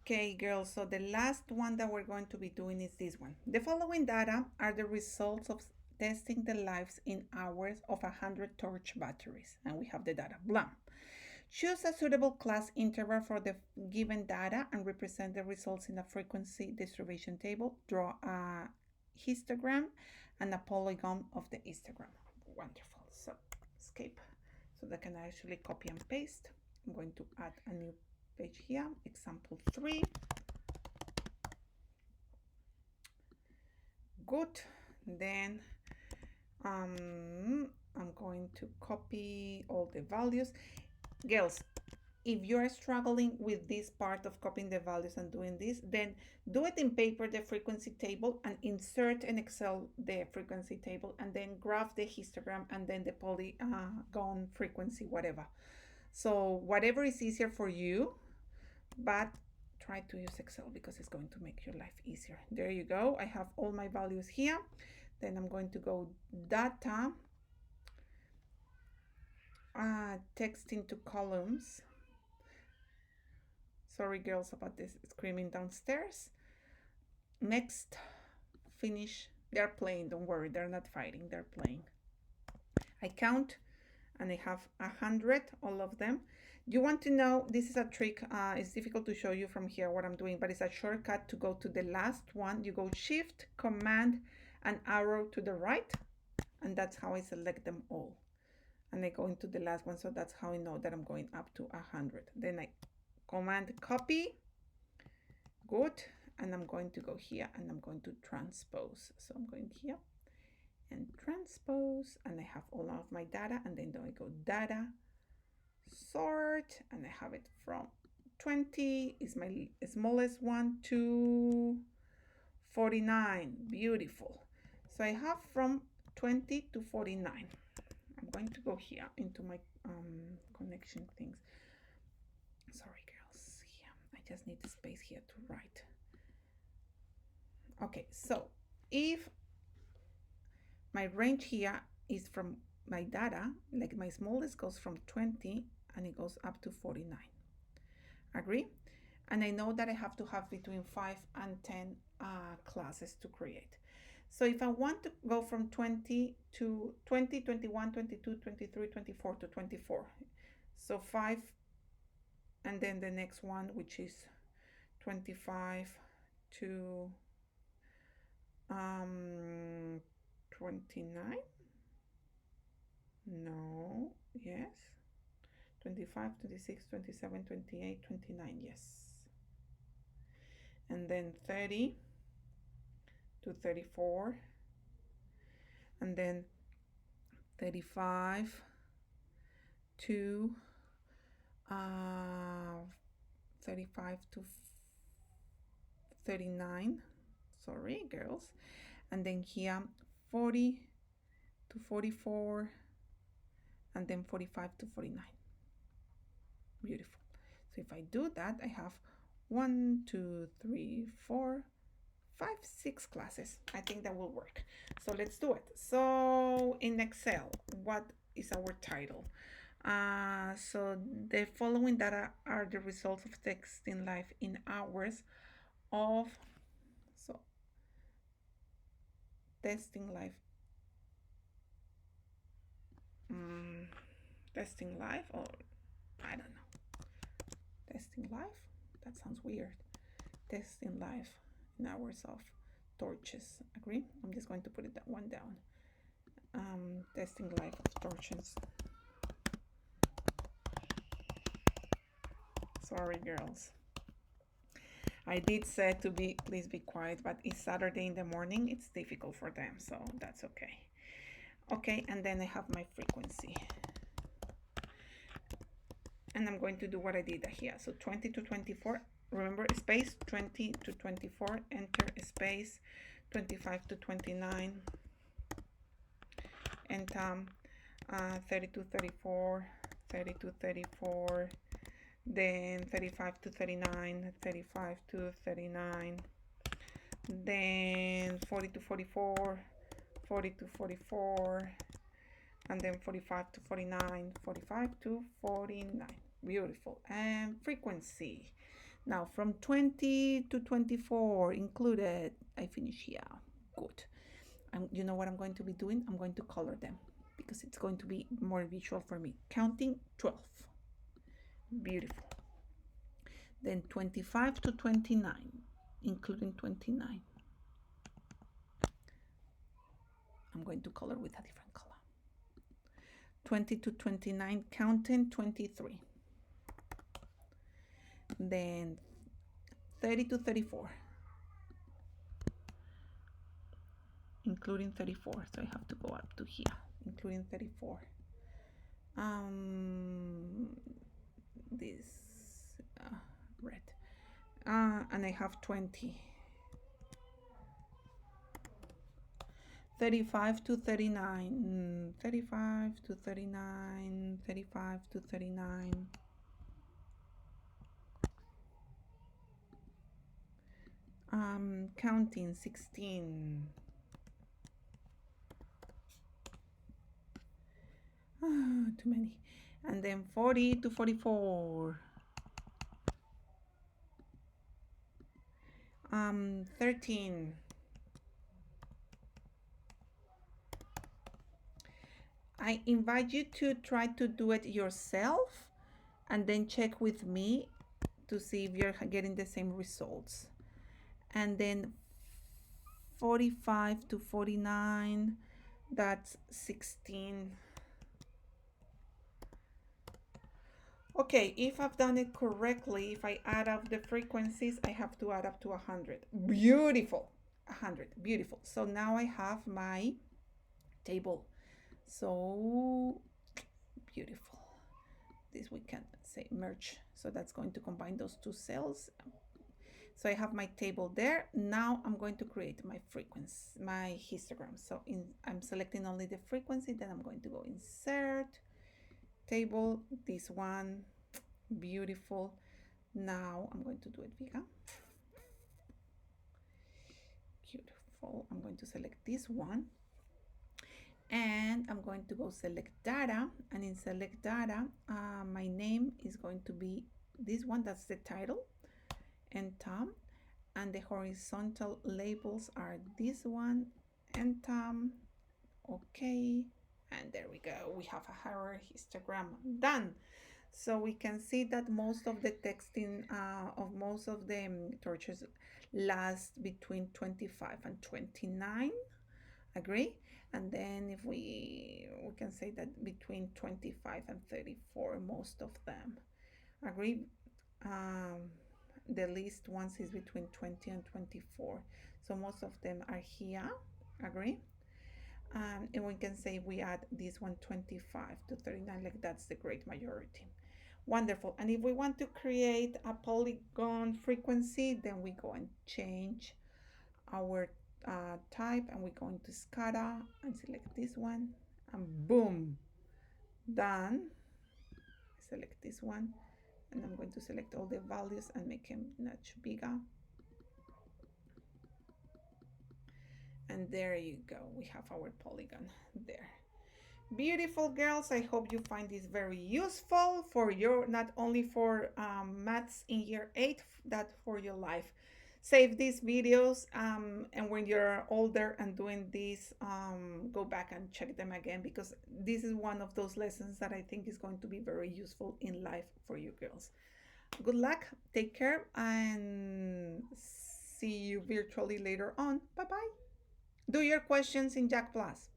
Okay, girls, so the last one that we're going to be doing is this one. The following data are the results of testing the lives in hours of 100 torch batteries. And we have the data. Blah. Choose a suitable class interval for the given data and represent the results in a frequency distribution table. Draw a histogram and a polygon of the histogram. Wonderful. So escape so that I can actually copy and paste. I'm going to add a new page here, example 3. Good. Then I'm going to copy all the values. Girls, if you're struggling with this part of copying the values and doing this, then do it in paper, the frequency table, and insert in Excel the frequency table, and then graph the histogram and then the polygon frequency, whatever. So whatever is easier for you, but try to use Excel because it's going to make your life easier. There you go. I have all my values here. Then I'm going to go data, text into columns. Sorry, girls, about this screaming downstairs. Next, finish. They're playing. Don't worry. They're not fighting. They're playing. I count and I have 100, all of them. You want to know, this is a trick. It's difficult to show you from here what I'm doing, but it's a shortcut to go to the last one. You go Shift, Command, and arrow to the right, and that's how I select them all. And I go into the last one, so that's how I know that I'm going up to 100. Then I Command copy. Good. And I'm going to go here and I'm going to transpose. So I'm going here and transpose, and I have all of my data, and then I go data, sort, and I have it from 20 is my smallest one to 49. Beautiful. So I have from 20 to 49. I'm going to go here into my connection things. Sorry, girls. Here, I just need the space here to write. Okay, so if my range here is from my data, like my smallest goes from 20 and it goes up to 49. Agree? And I know that I have to have between 5 and 10 classes to create. So if I want to go from 20 to 20, 21, 22, 23, 24 to 24, so 5, and then the next one, which is 25 to 29? No, yes. 25, 26, 27, 28, 29, yes. And then 30 to 34. And then 35 to 35 to 39. Sorry, girls. And then here 40 to 44, and then 45 to 49. Beautiful. So if I do that, I have 1, 2, 3, 4, 5, 6 classes. I think that will work. So let's do it. So in Excel, what is our title? So the following data are the results of testing life in hours of, so testing life, testing life, or I don't know, testing life, that sounds weird, testing life in hours of torches. Agree? I'm just going to put it that one down. Testing life of torches. Sorry, girls. I did say to be, please be quiet, but it's Saturday in the morning. It's difficult for them, so that's okay. Okay, and then I have my frequency. And I'm going to do what I did here. So 20 to 24, remember space, 20 to 24, enter space, 25 to 29, enter, 30 to 34, 30 to 34, then 35 to 39, 35 to 39, then 40 to 44, 40 to 44, and then 45 to 49, 45 to 49. Beautiful. And frequency. Now from 20 to 24 included, I finish here. Good. You know what I'm going to be doing? I'm going to color them because it's going to be more visual for me. Counting 12. Beautiful. Then 25 to 29, including 29. I'm going to color with a different color. 20 to 29, counting 23. Then 30 to 34, including 34. So I have to go up to here, including 34. This red. And I have 20. 35 to 39, 35 to 39, 35 to 39. Counting 16. Too many. And then 40 to 44. 13. I invite you to try to do it yourself and then check with me to see if you're getting the same results. And then 45 to 49, that's 16. Okay, if I've done it correctly, if I add up the frequencies, I have to add up to 100. Beautiful. 100. Beautiful. So now I have my table. So beautiful. This we can say merge. So that's going to combine those two cells. So I have my table there. Now I'm going to create my frequency, my histogram. So I'm selecting only the frequency. Then I'm going to go insert, table, this one. Beautiful. Now I'm going to do it Vega. Beautiful. I'm going to select this one. And I'm going to go select data, and in select data, my name is going to be this one. That's the title and Tom, and the horizontal labels are this one and Tom. Okay, and there we go. We have our histogram done. So we can see that most of the texting of most of the torches last between 25 and 29. Agree? And then if we can say that between 25 and 34, most of them. Agree? The least ones is between 20 and 24. So most of them are here. Agree? And we can say we add this one 25 to 39, like that's the great majority. Wonderful. And if we want to create a polygon frequency, then we go and change our type, and we go into scatter and select this one, and boom, done. Select this one, and I'm going to select all the values and make them much bigger. And there you go, we have our polygon there. Beautiful girls, I hope you find this very useful for your, not only for maths in year 8, that for your life. Save these videos, and when you're older and doing this, go back and check them again, because this is one of those lessons that I think is going to be very useful in life for you girls. Good luck, take care, and see you virtually later on. Bye bye. Do your questions in Jack Plus.